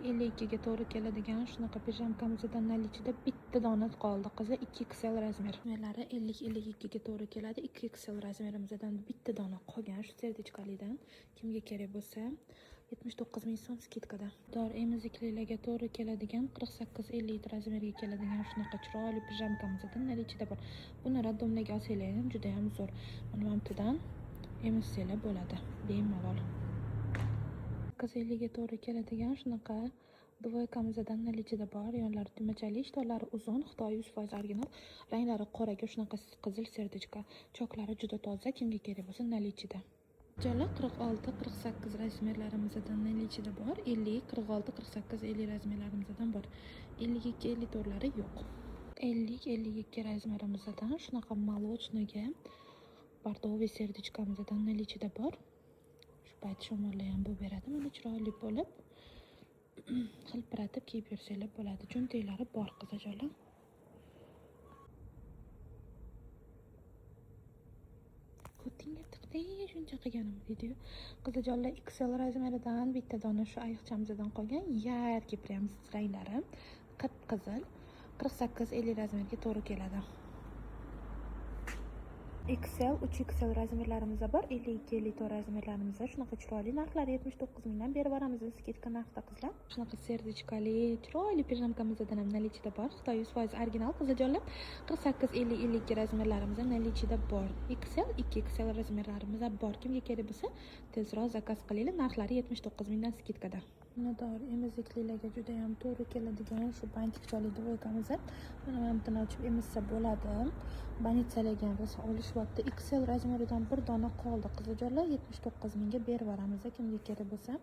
52 ga to'g'ri keladigan shunaqa pijamkamizdan nalichida bitta dona qoldi qizlar. 2XL razmer. Razmerlari 50-52 ga to'g'ri keladi. 2XL razmerimizdan bitta dona qolgan shu serdichkalidan. Kimga kerak bo'lsa 79 ming so'm skidkada. Dor emiziklilarga to'g'ri keladigan 48-50 razmerga keladigan shunaqa chiroyli pijamkamizdan nalichida bor. Buni raddomlarga olsanglar ham juda ham zo'r. Mana bundan emizsanglar bo'ladi bemalol. 50 ga to'g'ri keladigan shunaqa dvoykamizdan nalichida bor. Yonlari tugmachali, ishtonlari uzun, Xitoy 100% original, ranglari qoraga shunaqa qizil serdichka. Choklari juda toza, kimga kerak bo'lsa nalichida. Jala 46-48 razmerlarimizdan nalichida bor. 50, 46, 48, 50 razmerlarimizdan bor. 52-54lari yo'q. 50-52 razmerimizdan shunaqa молочныйga bordoviy serdichkamizdan nalichida bor. Shu payt shamollar ham bo'lib beradi. Mana chiroyli bo'lib hilpiratib kiyib yursanglar bo'ladi. Cho'ntaklari bor qizajonlar. Ko'tingga tiqding shuncha qilganim deydi-yu. Qizajonlar XL razmeridan bitta dona shu ayiqchamizdan qolgan. Yarki prям ranglari qip-qizil. 48-50 razmerga to'g'ri keladi. XL, 3XL razmerlarimizda bor. 52-54 razmerlarimizda shunaqa chiroyli narxlari 79 mingdan berib boramiz skidka narxda qizlar. Shunaqa serdichkali, chiroyli pijamkamizdan ham nalichida bor. Xitoy 100% original qizajonlar. 48-50-52 razmerlarimizda nalichida bor. XL, 2XL razmerlarimizda bor. Kimga kerak bo'lsa, tezroq zakaz qilinglar. Narxlari 79 mingdan skidkada. Minador emiziklilarga juda ham to'g'ri keladigan shu bantikchali dvoykamiz. Mana bundan ochib emizsa bo'ladi. Banitsalarga bo'lsa olishyapti. XL razmeridan bir dona qoldi qizajonlar. 79 mingga berib boramiz kimga kerak bo'lsa.